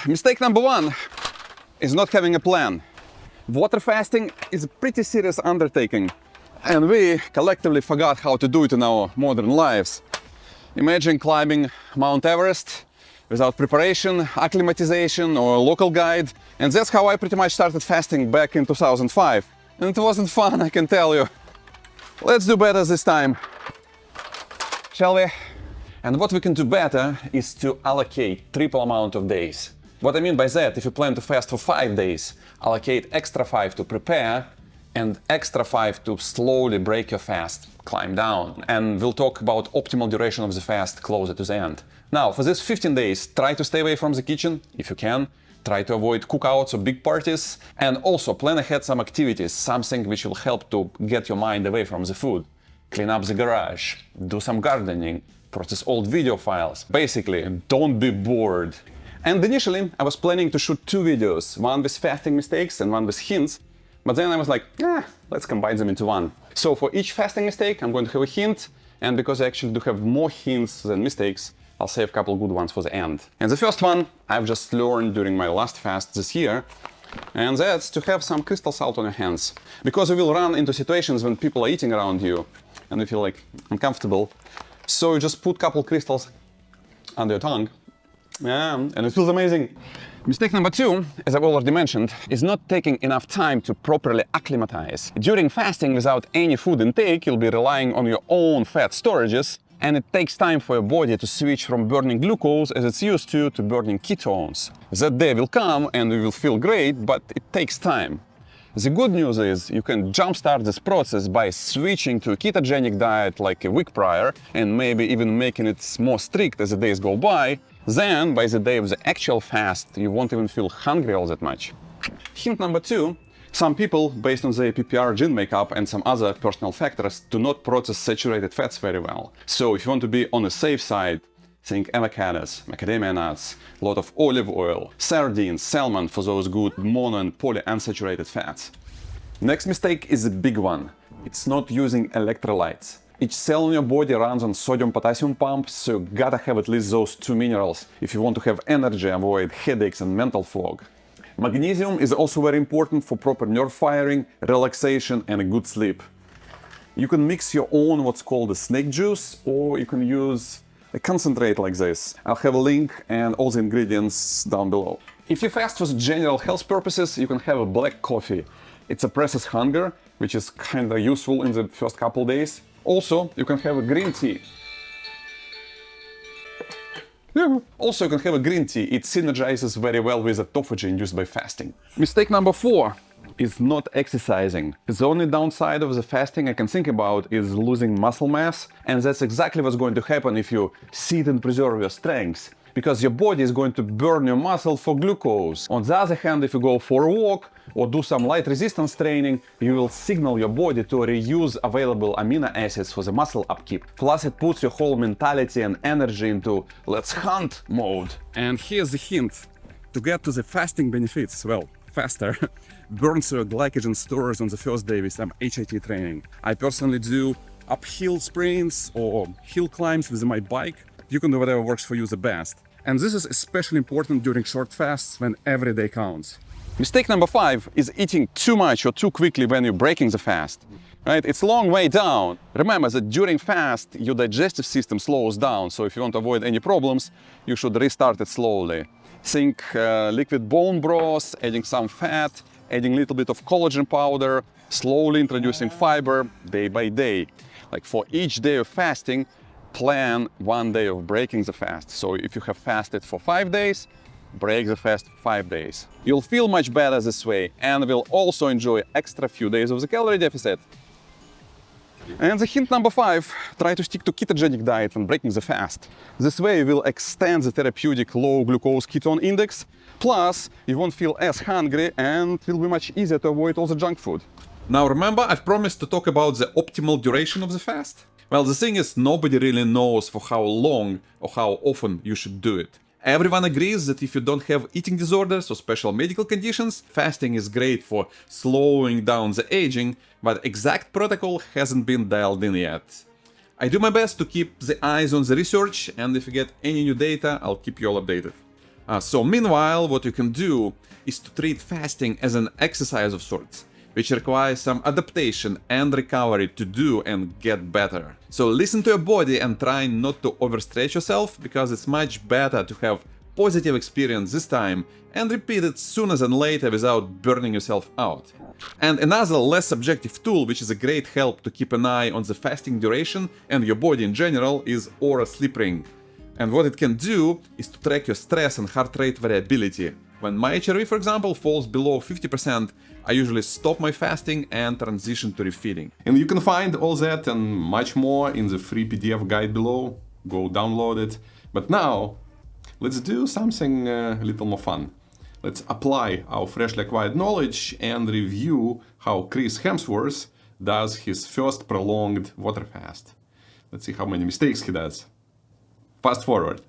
Mistake number one is not having a plan. Water fasting is a pretty serious undertaking, and we collectively forgot how to do it in our modern lives. Imagine climbing Mount Everest without preparation, acclimatization, or a local guide. And that's how I pretty much started fasting back in 2005. And it wasn't fun, I can tell you. Let's do better this time, shall we? And what we can do better is to allocate triple amount of days. What I mean by that, if you plan to fast for 5 days, allocate extra 5 to prepare and extra 5 to slowly break your fast, climb down. And we'll talk about optimal duration of the fast closer to the end. Now, for these 15 days, try to stay away from the kitchen, if you can. Try to avoid cookouts or big parties. And also plan ahead some activities, something which will help to get your mind away from the food. Clean up the garage, do some gardening, process old video files. Basically, don't be bored. And initially, I was planning to shoot 2 videos, one with fasting mistakes and one with hints. But then I was like, let's combine them into one. So for each fasting mistake, I'm going to have a hint. And because I actually do have more hints than mistakes, I'll save a couple good ones for the end. And the first one I've just learned during my last fast this year, and that's to have some crystal salt on your hands. Because you will run into situations when people are eating around you and you feel like uncomfortable. So you just put a couple crystals under your tongue. Yeah, and it feels amazing. Mistake number 2, as I've already mentioned, is not taking enough time to properly acclimatize. During fasting without any food intake, you'll be relying on your own fat storages, and it takes time for your body to switch from burning glucose as it's used to burning ketones. That day will come and you will feel great, but it takes time. The good news is you can jumpstart this process by switching to a ketogenic diet like a week prior and maybe even making it more strict as the days go by. Then, by the day of the actual fast, you won't even feel hungry all that much. Hint number 2. Some people, based on their PPR gene makeup and some other personal factors, do not process saturated fats very well. So if you want to be on the safe side, think avocados, macadamia nuts, a lot of olive oil, sardines, salmon for those good mono and polyunsaturated fats. Next mistake is a big one. It's not using electrolytes. Each cell in your body runs on sodium-potassium pumps, so you gotta have at least those 2 minerals if you want to have energy, avoid headaches and mental fog. Magnesium is also very important for proper nerve firing, relaxation and a good sleep. You can mix your own what's called a snake juice, or you can use a concentrate like this. I'll have a link and all the ingredients down below. If you fast for general health purposes, you can have a black coffee. It suppresses hunger, which is kinda useful in the first couple days. Also, you can have a green tea. It synergizes very well with autophagy induced by fasting. Mistake number 4 is not exercising. The only downside of the fasting I can think about is losing muscle mass, and that's exactly what's going to happen if you sit and preserve your strength, because your body is going to burn your muscle for glucose. On the other hand, if you go for a walk or do some light resistance training, you will signal your body to reuse available amino acids for the muscle upkeep. Plus it puts your whole mentality and energy into let's hunt mode. And here's the hint. To get to the fasting benefits, well, faster, burn through glycogen stores on the first day with some HIIT training. I personally do uphill sprints or hill climbs with my bike. You can do whatever works for you the best. And this is especially important during short fasts when every day counts. Mistake number 5 is eating too much or too quickly when you're breaking the fast. Right? It's a long way down. Remember that during fast, your digestive system slows down. So if you want to avoid any problems, you should restart it slowly. Think liquid bone broth, adding some fat, adding a little bit of collagen powder, slowly introducing fiber day by day. Like for each day of fasting, plan 1 day of breaking the fast. So if you have fasted for 5 days, break the fast 5 days. You'll feel much better this way and will also enjoy extra few days of the calorie deficit. And the hint number 5, try to stick to ketogenic diet when breaking the fast. This way you will extend the therapeutic low glucose ketone index, plus you won't feel as hungry and it will be much easier to avoid all the junk food. Now remember, I've promised to talk about the optimal duration of the fast. Well, the thing is, nobody really knows for how long or how often you should do it. Everyone agrees that if you don't have eating disorders or special medical conditions, fasting is great for slowing down the aging, but exact protocol hasn't been dialed in yet. I do my best to keep the eyes on the research, and if you get any new data, I'll keep you all updated. So meanwhile, what you can do is to treat fasting as an exercise of sorts, which requires some adaptation and recovery to do and get better. So listen to your body and try not to overstretch yourself, because it's much better to have positive experience this time and repeat it sooner than later without burning yourself out. And another less subjective tool, which is a great help to keep an eye on the fasting duration and your body in general, is Aura Sleep Ring. And what it can do is to track your stress and heart rate variability. When my HRV, for example, falls below 50%, I usually stop my fasting and transition to refeeding. And you can find all that and much more in the free PDF guide below. Go download it. But now, let's do something a little more fun. Let's apply our freshly acquired knowledge and review how Chris Hemsworth does his first prolonged water fast. Let's see how many mistakes he does. Fast forward.